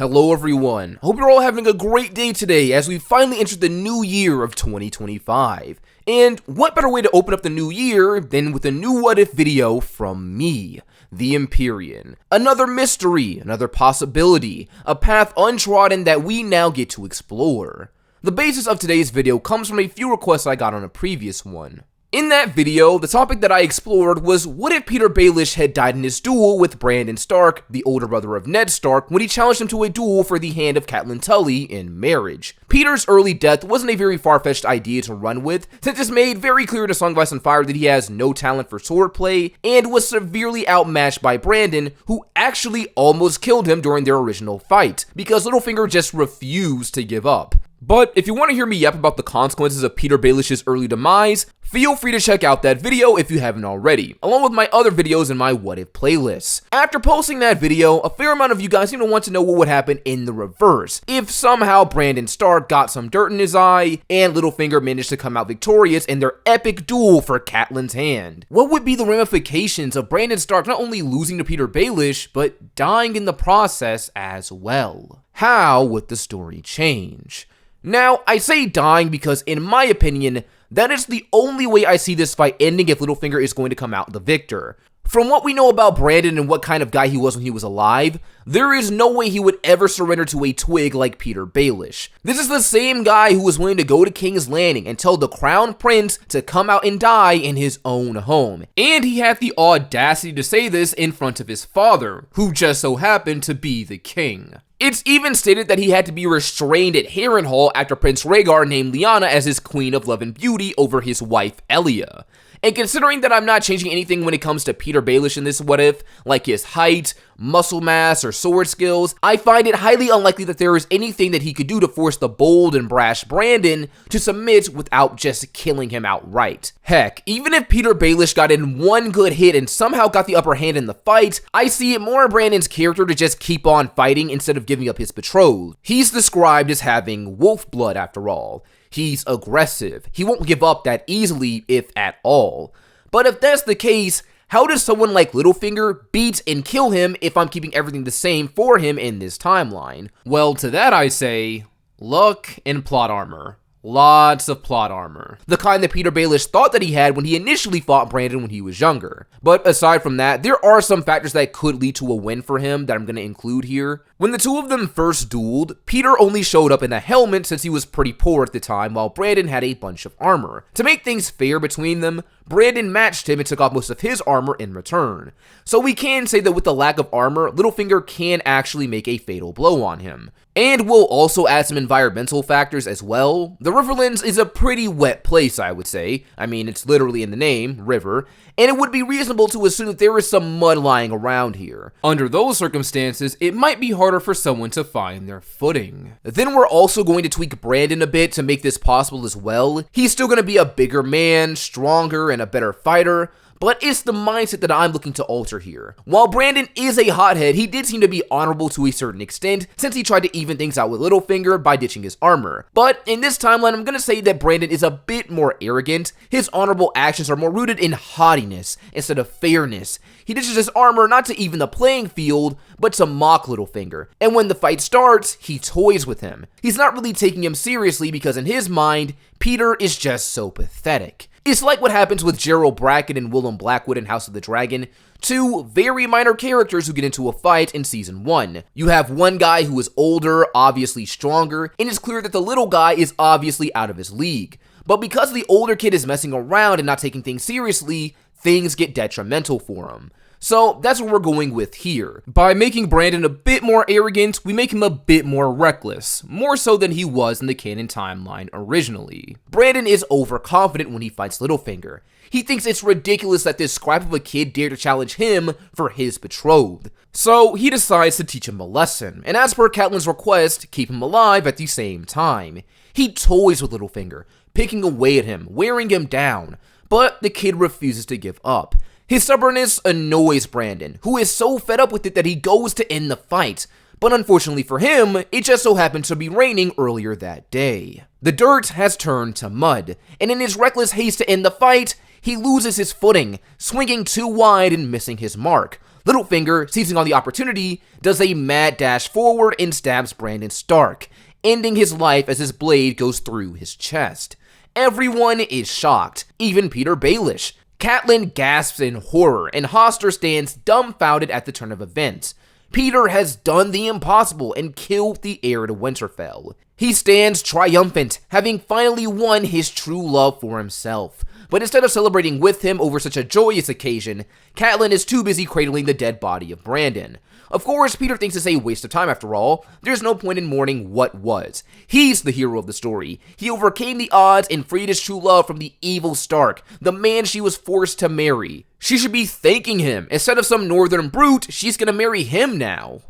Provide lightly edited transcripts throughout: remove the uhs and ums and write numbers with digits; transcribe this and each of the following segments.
Hello everyone, hope you're all having a great day today as we finally entered the new year of 2025. And what better way to open up the new year than with a new what if video from me, the Empyrean. Another mystery, another possibility, a path untrodden that we now get to explore. The basis of today's video comes from a few requests I got on a previous one. In that video, the topic that I explored was what if Petyr Baelish had died in his duel with Brandon Stark, the older brother of Ned Stark, when he challenged him to a duel for the hand of Catelyn Tully in marriage. Petyr's early death wasn't a very far-fetched idea to run with, since it's made very clear to Song of Ice and Fire that he has no talent for swordplay, and was severely outmatched by Brandon, who actually almost killed him during their original fight, because Littlefinger just refused to give up. But if you want to hear me yap about the consequences of Petyr Baelish's early demise, feel free to check out that video if you haven't already, along with my other videos in my What If playlists. After posting that video, a fair amount of you guys seem to want to know what would happen in the reverse, if somehow Brandon Stark got some dirt in his eye, and Littlefinger managed to come out victorious in their epic duel for Catelyn's hand. What would be the ramifications of Brandon Stark not only losing to Petyr Baelish, but dying in the process as well? How would the story change? Now, I say dying because, in my opinion, that is the only way I see this fight ending if Littlefinger is going to come out the victor. From what we know about Brandon and what kind of guy he was when he was alive, there is no way he would ever surrender to a twig like Petyr Baelish. This is the same guy who was willing to go to King's Landing and tell the Crown Prince to come out and die in his own home. And he had the audacity to say this in front of his father, who just so happened to be the king. It's even stated that he had to be restrained at Harrenhal after Prince Rhaegar named Lyanna as his Queen of Love and Beauty over his wife Elia. And considering that I'm not changing anything when it comes to Petyr Baelish in this what if, like his height, muscle mass, or sword skills, I find it highly unlikely that there is anything that he could do to force the bold and brash Brandon to submit without just killing him outright. Heck, even if Petyr Baelish got in one good hit and somehow got the upper hand in the fight, I see it more in Brandon's character to just keep on fighting instead of giving up his betrothed. He's described as having wolf blood after all. He's aggressive. He won't give up that easily, if at all. But if that's the case, how does someone like Littlefinger beat and kill him if I'm keeping everything the same for him in this timeline? Well, to that I say, luck and plot armor. Lots of plot armor. The kind that Petyr Baelish thought that he had when he initially fought Brandon when he was younger. But aside from that, there are some factors that could lead to a win for him that I'm going to include here. When the two of them first dueled, Petyr only showed up in a helmet since he was pretty poor at the time, while Brandon had a bunch of armor. To make things fair between them, Brandon matched him and took off most of his armor in return. So we can say that with the lack of armor, Littlefinger can actually make a fatal blow on him. And we'll also add some environmental factors as well. The Riverlands is a pretty wet place, I would say. I mean, it's literally in the name, river, and it would be reasonable to assume that there is some mud lying around here. Under those circumstances, it might be harder for someone to find their footing. Then we're also going to tweak Brandon a bit to make this possible as well. He's still going to be a bigger man, stronger, and a better fighter, but it's the mindset that I'm looking to alter here. While Brandon is a hothead, he did seem to be honorable to a certain extent, since he tried to even things out with Littlefinger by ditching his armor. But in this timeline, I'm gonna say that Brandon is a bit more arrogant. His honorable actions are more rooted in haughtiness instead of fairness. He ditches his armor not to even the playing field, but to mock Littlefinger. And when the fight starts, he toys with him. He's not really taking him seriously because in his mind, Petyr is just so pathetic. It's like what happens with Gerald Bracken and Willem Blackwood in House of the Dragon, two very minor characters who get into a fight in Season 1. You have one guy who is older, obviously stronger, and it's clear that the little guy is obviously out of his league. But because the older kid is messing around and not taking things seriously, things get detrimental for him. So that's what we're going with here. By making Brandon a bit more arrogant, we make him a bit more reckless, more so than he was in the canon timeline originally. Brandon is overconfident when he fights Littlefinger. He thinks it's ridiculous that this scrap of a kid dared to challenge him for his betrothed. So he decides to teach him a lesson, and as per Catelyn's request, keep him alive at the same time. He toys with Littlefinger, picking away at him, wearing him down, but the kid refuses to give up. His stubbornness annoys Brandon, who is so fed up with it that he goes to end the fight. But unfortunately for him, it just so happened to be raining earlier that day. The dirt has turned to mud, and in his reckless haste to end the fight, he loses his footing, swinging too wide and missing his mark. Littlefinger, seizing on the opportunity, does a mad dash forward and stabs Brandon Stark, ending his life as his blade goes through his chest. Everyone is shocked, even Petyr Baelish. Catelyn gasps in horror, and Hoster stands dumbfounded at the turn of events. Petyr has done the impossible and killed the heir to Winterfell. He stands triumphant, having finally won his true love for himself. But instead of celebrating with him over such a joyous occasion, Catelyn is too busy cradling the dead body of Brandon. Of course, Petyr thinks it's a waste of time after all. There's no point in mourning what was. He's the hero of the story. He overcame the odds and freed his true love from the evil Stark, the man she was forced to marry. She should be thanking him. Instead of some northern brute, she's gonna marry him now.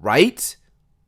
Right?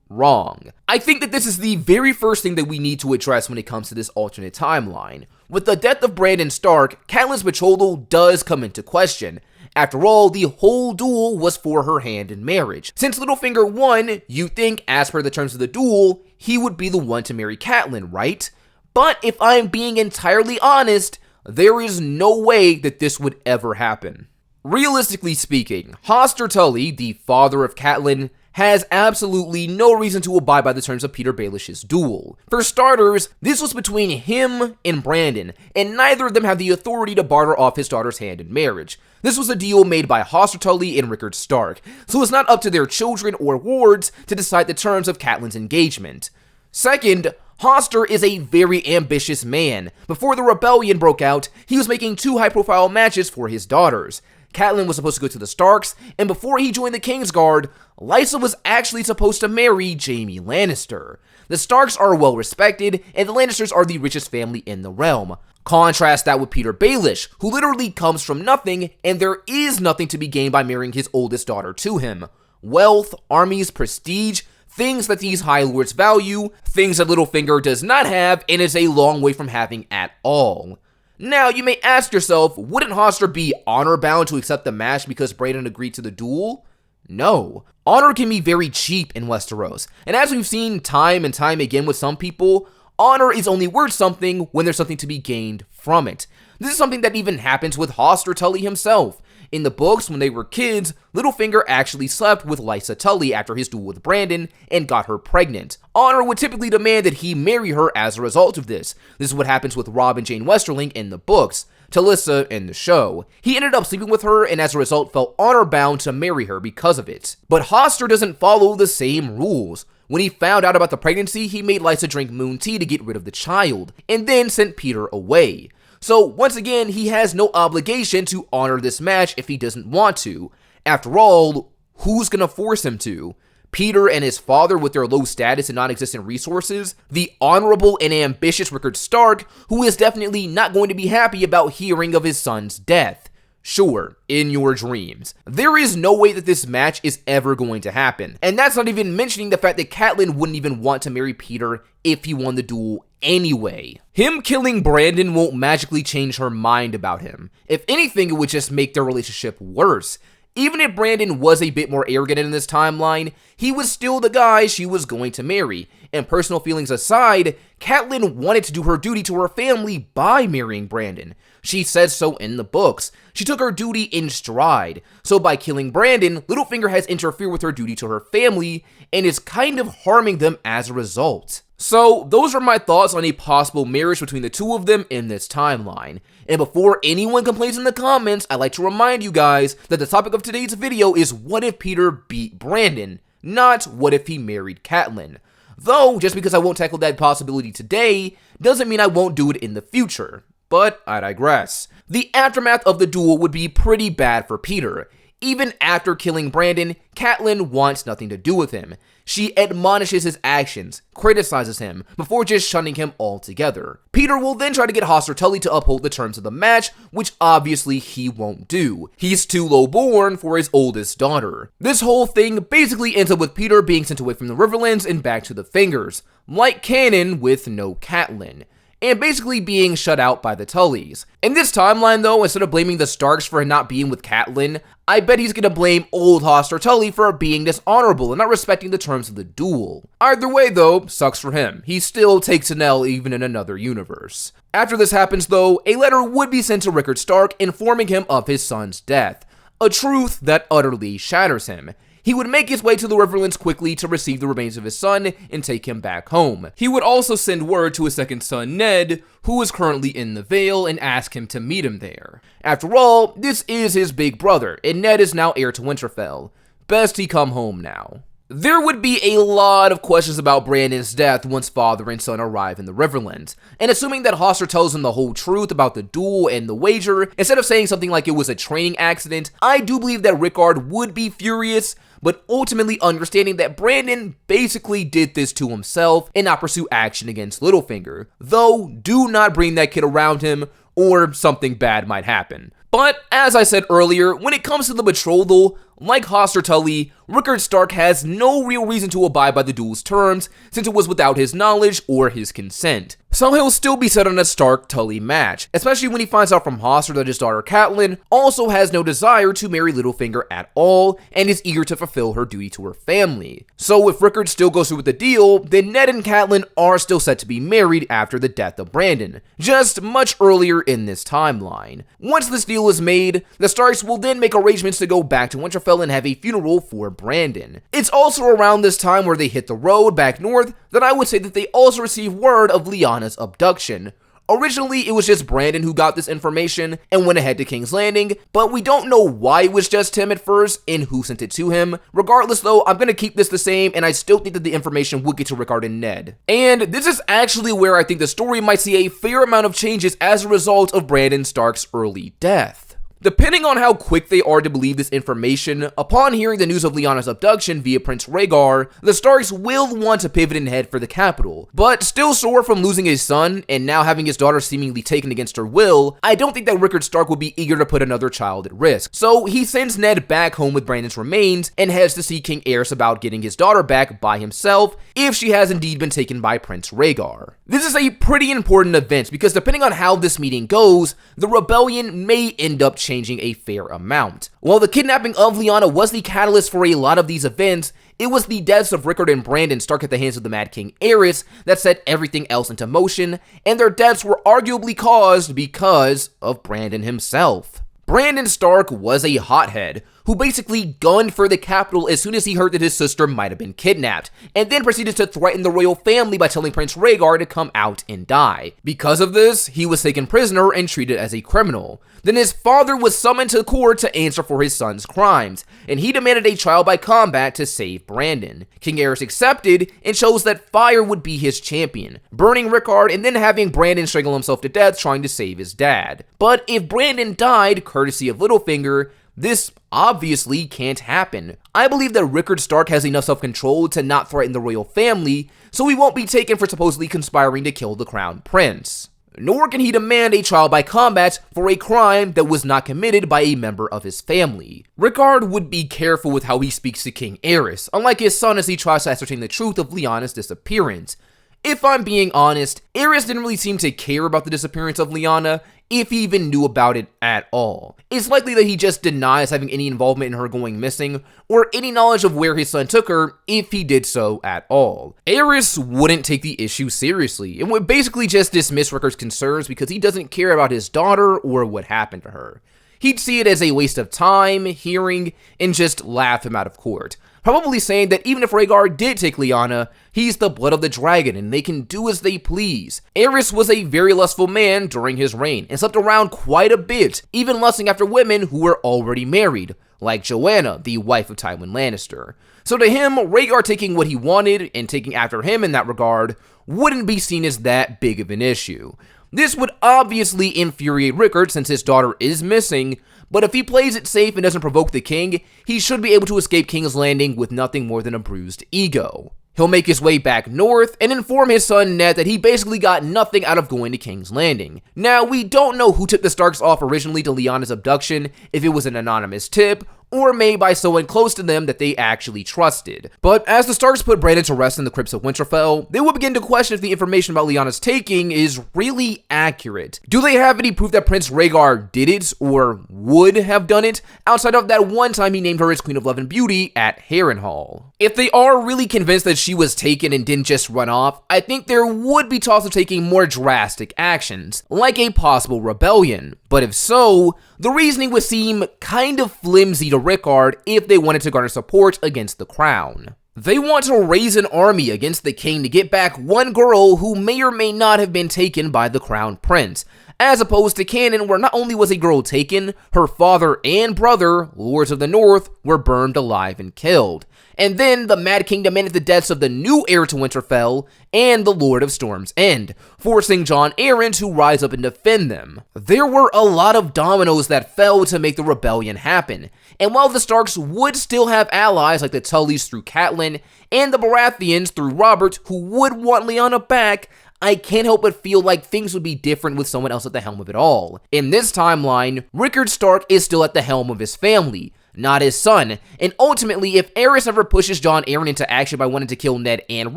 Wrong. I think that this is the very first thing that we need to address when it comes to this alternate timeline. With the death of Brandon Stark, Catelyn's betrothal does come into question. After all, the whole duel was for her hand in marriage. Since Littlefinger won, you think, as per the terms of the duel, he would be the one to marry Catelyn, right? But if I'm being entirely honest, there is no way that this would ever happen. Realistically speaking, Hoster Tully, the father of Catelyn, has absolutely no reason to abide by the terms of Petyr Baelish's duel. For starters, this was between him and Brandon, and neither of them have the authority to barter off his daughter's hand in marriage. This was a deal made by Hoster Tully and Rickard Stark, so it's not up to their children or wards to decide the terms of Catelyn's engagement. Second, Hoster is a very ambitious man. Before the rebellion broke out, he was making 2 high-profile matches for his daughters. Catelyn was supposed to go to the Starks, and before he joined the Kingsguard, Lysa was actually supposed to marry Jaime Lannister. The Starks are well respected, and the Lannisters are the richest family in the realm. Contrast that with Petyr Baelish, who literally comes from nothing, and there is nothing to be gained by marrying his oldest daughter to him. Wealth, armies, prestige, things that these High Lords value, things that Littlefinger does not have and is a long way from having at all. Now, you may ask yourself, wouldn't Hoster be honor-bound to accept the match because Brandon agreed to the duel? No. Honor can be very cheap in Westeros, and as we've seen time and time again with some people, honor is only worth something when there's something to be gained from it. This is something that even happens with Hoster Tully himself. In the books, when they were kids, Littlefinger actually slept with Lysa Tully after his duel with Brandon and got her pregnant. Honor would typically demand that he marry her as a result of this. This is what happens with Robb and Jane Westerling in the books, Talissa in the show. He ended up sleeping with her and as a result felt honor-bound to marry her because of it. But Hoster doesn't follow the same rules. When he found out about the pregnancy, he made Lysa drink moon tea to get rid of the child, and then sent Petyr away. So once again, he has no obligation to honor this match if he doesn't want to. After all, who's gonna force him to? Petyr and his father with their low status and non-existent resources? The honorable and ambitious Rickard Stark, who is definitely not going to be happy about hearing of his son's death? Sure, in your dreams. There is no way that this match is ever going to happen. And that's not even mentioning the fact that Catelyn wouldn't even want to marry Petyr if he won the duel anyway. Him killing Brandon won't magically change her mind about him. If anything, it would just make their relationship worse. Even if Brandon was a bit more arrogant in this timeline, he was still the guy she was going to marry. And personal feelings aside, Catelyn wanted to do her duty to her family by marrying Brandon. She says so in the books. She took her duty in stride. So by killing Brandon, Littlefinger has interfered with her duty to her family and is kind of harming them as a result. So those are my thoughts on a possible marriage between the two of them in this timeline. And before anyone complains in the comments, I'd like to remind you guys that the topic of today's video is what if Petyr beat Brandon, not what if he married Catelyn. Though, just because I won't tackle that possibility today, doesn't mean I won't do it in the future. But I digress. The aftermath of the duel would be pretty bad for Petyr. Even after killing Brandon, Catelyn wants nothing to do with him. She admonishes his actions, criticizes him, before just shunning him altogether. Petyr will then try to get Hoster Tully to uphold the terms of the match, which obviously he won't do. He's too low-born for his oldest daughter. This whole thing basically ends up with Petyr being sent away from the Riverlands and back to the Fingers, like canon with no Catelyn, and basically being shut out by the Tullys. In this timeline though, instead of blaming the Starks for not being with Catelyn, I bet he's gonna blame old Hoster Tully for being dishonorable and not respecting the terms of the duel. Either way though, sucks for him. He still takes an L even in another universe. After this happens though, a letter would be sent to Rickard Stark informing him of his son's death. a truth that utterly shatters him. He would make his way to the Riverlands quickly to receive the remains of his son and take him back home. He would also send word to his second son, Ned, who is currently in the Vale, and ask him to meet him there. After all, this is his big brother, and Ned is now heir to Winterfell. Best he come home now. There would be a lot of questions about Brandon's death once father and son arrive in the Riverlands, and assuming that Hoster tells him the whole truth about the duel and the wager, instead of saying something like it was a training accident, I do believe that Rickard would be furious, but ultimately understanding that Brandon basically did this to himself and not pursue action against Littlefinger. Though, do not bring that kid around him, or something bad might happen. But, as I said earlier, when it comes to the betrothal, like Hoster Tully, Rickard Stark has no real reason to abide by the duel's terms, since it was without his knowledge or his consent. So he'll still be set on a Stark-Tully match, especially when he finds out from Hoster that his daughter Catelyn also has no desire to marry Littlefinger at all, and is eager to fulfill her duty to her family. So if Rickard still goes through with the deal, then Ned and Catelyn are still set to be married after the death of Brandon, just much earlier in this timeline. Once this deal is made, the Starks will then make arrangements to go back to Winterfell and have a funeral for Brandon. It's also around this time where they hit the road back north that I would say that they also receive word of Lyanna's abduction. Originally, it was just Brandon who got this information and went ahead to King's Landing, but we don't know why it was just him at first and who sent it to him. Regardless though, I'm gonna keep this the same, and I still think that the information would get to Rickard and Ned. And this is actually where I think the story might see a fair amount of changes as a result of Brandon Stark's early death. Depending on how quick they are to believe this information, upon hearing the news of Lyanna's abduction via Prince Rhaegar, the Starks will want to pivot and head for the capital. But still sore from losing his son, and now having his daughter seemingly taken against her will, I don't think that Rickard Stark would be eager to put another child at risk. So he sends Ned back home with Brandon's remains, and heads to see King Aerys about getting his daughter back by himself, if she has indeed been taken by Prince Rhaegar. This is a pretty important event, because depending on how this meeting goes, the rebellion may end up changing a fair amount. While the kidnapping of Lyanna was the catalyst for a lot of these events, it was the deaths of Rickard and Brandon Stark at the hands of the Mad King Aerys that set everything else into motion, and their deaths were arguably caused because of Brandon himself. Brandon Stark was a hothead who basically gunned for the capital as soon as he heard that his sister might have been kidnapped, and then proceeded to threaten the royal family by telling Prince Rhaegar to come out and die. Because of this, he was taken prisoner and treated as a criminal. Then his father was summoned to court to answer for his son's crimes, and he demanded a trial by combat to save Brandon. King Aerys accepted and chose that fire would be his champion, burning Rickard and then having Brandon strangle himself to death trying to save his dad. But if Brandon died, courtesy of Littlefinger, this obviously can't happen. I believe that Rickard Stark has enough self-control to not threaten the royal family, so he won't be taken for supposedly conspiring to kill the crown prince. Nor can he demand a trial by combat for a crime that was not committed by a member of his family. Rickard would be careful with how he speaks to King Aerys, unlike his son as he tries to ascertain the truth of Lyanna's disappearance. If I'm being honest, Aerys didn't really seem to care about the disappearance of Lyanna, if he even knew about it at all. It's likely that he just denies having any involvement in her going missing, or any knowledge of where his son took her, if he did so at all. Aerys wouldn't take the issue seriously, and would basically just dismiss Rickard's concerns because he doesn't care about his daughter or what happened to her. He'd see it as a waste of time, hearing, and just laugh him out of court. Probably saying that even if Rhaegar did take Lyanna, he's the blood of the dragon and they can do as they please. Aerys was a very lustful man during his reign and slept around quite a bit, even lusting after women who were already married, like Joanna, the wife of Tywin Lannister. So to him, Rhaegar taking what he wanted and taking after him in that regard wouldn't be seen as that big of an issue. This would obviously infuriate Rickard since his daughter is missing, but if he plays it safe and doesn't provoke the king, he should be able to escape King's Landing with nothing more than a bruised ego. He'll make his way back north and inform his son Ned that he basically got nothing out of going to King's Landing. Now, we don't know who tipped the Starks off originally to Lyanna's abduction, if it was an anonymous tip, or made by someone close to them that they actually trusted. But as the Starks put Brandon to rest in the crypts of Winterfell, they will begin to question if the information about Lyanna's taking is really accurate. Do they have any proof that Prince Rhaegar did it, or would have done it, outside of that one time he named her as Queen of Love and Beauty at Harrenhal? If they are really convinced that she was taken and didn't just run off, I think there would be talks of taking more drastic actions, like a possible rebellion. But if so, the reasoning would seem kind of flimsy to Rickard if they wanted to garner support against the crown. They want to raise an army against the king to get back one girl who may or may not have been taken by the crown prince, as opposed to canon where not only was a girl taken, her father and brother, lords of the north, were burned alive and killed. And then the Mad King demanded the deaths of the new heir to Winterfell and the Lord of Storm's End, forcing Jon Arryn to rise up and defend them. There were a lot of dominoes that fell to make the rebellion happen, and while the Starks would still have allies like the Tullys through Catelyn and the Baratheons through Robert who would want Lyanna back, I can't help but feel like things would be different with someone else at the helm of it all. In this timeline, Rickard Stark is still at the helm of his family, not his son, and ultimately if Aerys ever pushes Jon Arryn into action by wanting to kill Ned and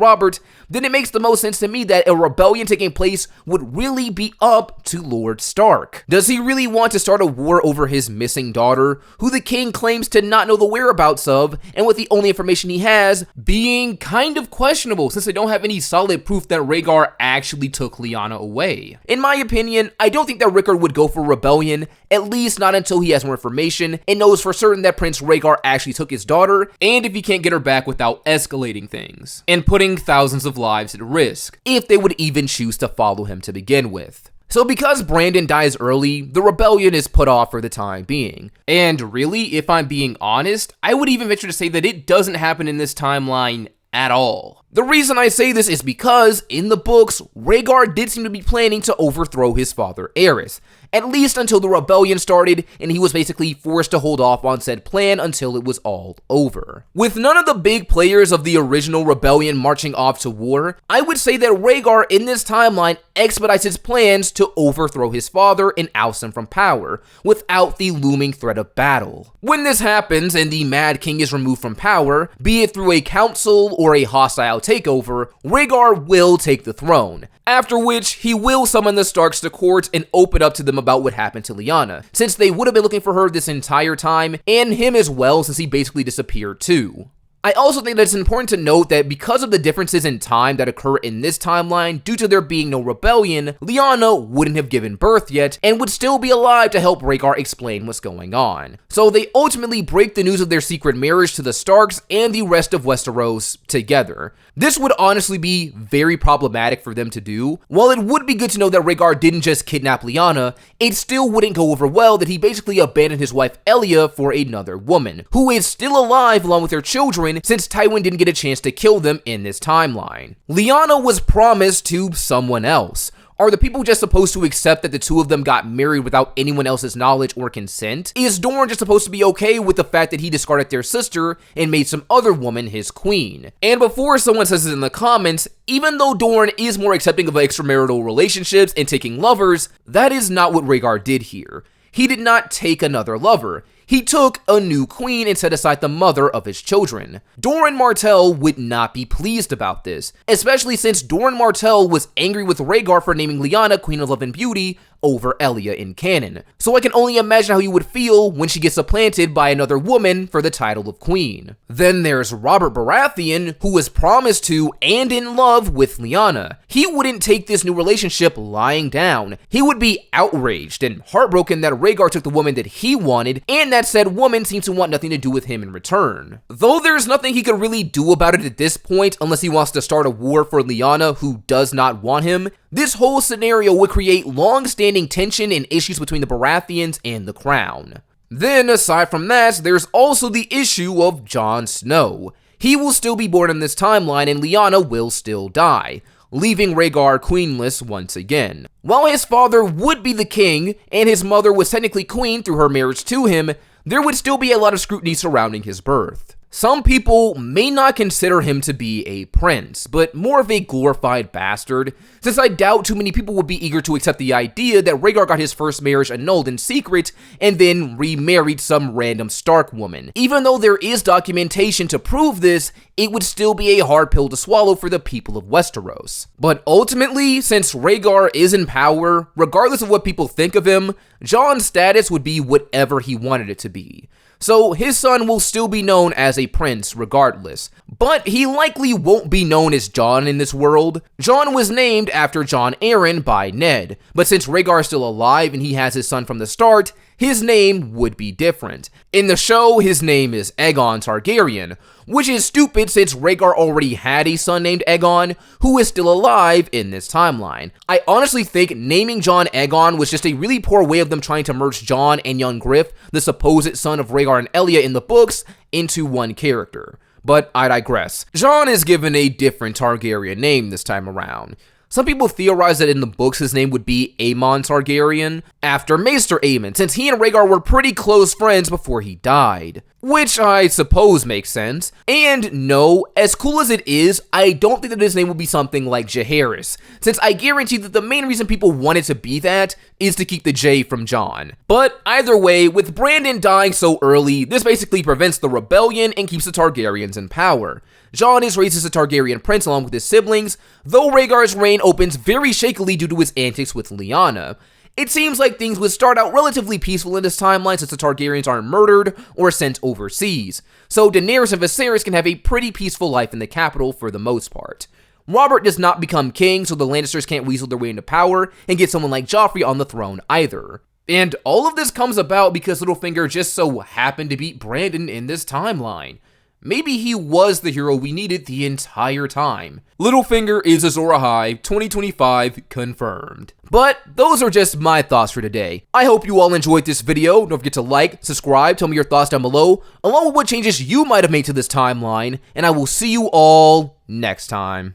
Robert, then it makes the most sense to me that a rebellion taking place would really be up to Lord Stark. Does he really want to start a war over his missing daughter, who the king claims to not know the whereabouts of, and with the only information he has being kind of questionable since they don't have any solid proof that Rhaegar actually took Lyanna away? In my opinion, I don't think that Rickard would go for rebellion, at least not until he has more information and knows for certain that Prince Rhaegar actually took his daughter, and if he can't get her back without escalating things and putting thousands of lives at risk, if they would even choose to follow him to begin with. So because Brandon dies early, the rebellion is put off for the time being. And really, if I'm being honest, I would even venture to say that it doesn't happen in this timeline at all. The reason I say this is because, in the books, Rhaegar did seem to be planning to overthrow his father Aerys, at least until the rebellion started and he was basically forced to hold off on said plan until it was all over. With none of the big players of the original rebellion marching off to war, I would say that Rhaegar in this timeline expedites his plans to overthrow his father and oust him from power, without the looming threat of battle. When this happens and the Mad King is removed from power, be it through a council or a hostile takeover, Rhaegar will take the throne, after which he will summon the Starks to court and open up to them about what happened to Lyanna, since they would have been looking for her this entire time, and him as well since he basically disappeared too. I also think that it's important to note that because of the differences in time that occur in this timeline due to there being no rebellion, Lyanna wouldn't have given birth yet and would still be alive to help Rhaegar explain what's going on. So they ultimately break the news of their secret marriage to the Starks and the rest of Westeros together. This would honestly be very problematic for them to do. While it would be good to know that Rhaegar didn't just kidnap Lyanna, it still wouldn't go over well that he basically abandoned his wife Elia for another woman, who is still alive along with her children since Tywin didn't get a chance to kill them in this timeline. Lyanna was promised to someone else. Are the people just supposed to accept that the two of them got married without anyone else's knowledge or consent? Is Dorne just supposed to be okay with the fact that he discarded their sister and made some other woman his queen? And before someone says it in the comments, even though Dorne is more accepting of extramarital relationships and taking lovers, that is not what Rhaegar did here. He did not take another lover. He took a new queen and set aside the mother of his children. Doran Martell would not be pleased about this, especially since Doran Martell was angry with Rhaegar for naming Lyanna Queen of Love and Beauty over Elia in canon. So I can only imagine how he would feel when she gets supplanted by another woman for the title of queen. Then there's Robert Baratheon, who was promised to and in love with Lyanna. He wouldn't take this new relationship lying down. He would be outraged and heartbroken that Rhaegar took the woman that he wanted, and that said woman seems to want nothing to do with him in return. Though there's nothing he could really do about it at this point unless he wants to start a war for Lyanna who does not want him, this whole scenario would create long-standing tension and issues between the Baratheons and the crown. Then, aside from that, there's also the issue of Jon Snow. He will still be born in this timeline and Lyanna will still die, leaving Rhaegar queenless once again. While his father would be the king, and his mother was technically queen through her marriage to him, there would still be a lot of scrutiny surrounding his birth. Some people may not consider him to be a prince, but more of a glorified bastard, since I doubt too many people would be eager to accept the idea that Rhaegar got his first marriage annulled in secret and then remarried some random Stark woman. Even though there is documentation to prove this, it would still be a hard pill to swallow for the people of Westeros. But ultimately, since Rhaegar is in power, regardless of what people think of him, Jon's status would be whatever he wanted it to be. So his son will still be known as a prince regardless, but he likely won't be known as Jon in this world. Jon was named after Jon Arryn by Ned, but since Rhaegar is still alive and he has his son from the start, his name would be different. In the show, his name is Aegon Targaryen, which is stupid since Rhaegar already had a son named Aegon, who is still alive in this timeline. I honestly think naming Jon Aegon was just a really poor way of them trying to merge Jon and young Griff, the supposed son of Rhaegar and Elia in the books, into one character. But I digress. Jon is given a different Targaryen name this time around. Some people theorize that in the books his name would be Aemon Targaryen, after Maester Aemon, since he and Rhaegar were pretty close friends before he died. Which I suppose makes sense. And no, as cool as it is, I don't think that his name would be something like Jaehaerys, since I guarantee that the main reason people want it to be that is to keep the J from Jon. But either way, with Brandon dying so early, this basically prevents the rebellion and keeps the Targaryens in power. Jon is raised as a Targaryen prince along with his siblings, though Rhaegar's reign opens very shakily due to his antics with Lyanna. It seems like things would start out relatively peaceful in this timeline since the Targaryens aren't murdered or sent overseas, so Daenerys and Viserys can have a pretty peaceful life in the capital for the most part. Robert does not become king, so the Lannisters can't weasel their way into power and get someone like Joffrey on the throne either. And all of this comes about because Littlefinger just so happened to beat Brandon in this timeline. Maybe he was the hero we needed the entire time. Littlefinger is Azor Ahai 2025 confirmed. But those are just my thoughts for today. I hope you all enjoyed this video. Don't forget to like, subscribe, tell me your thoughts down below, along with what changes you might have made to this timeline, and I will see you all next time.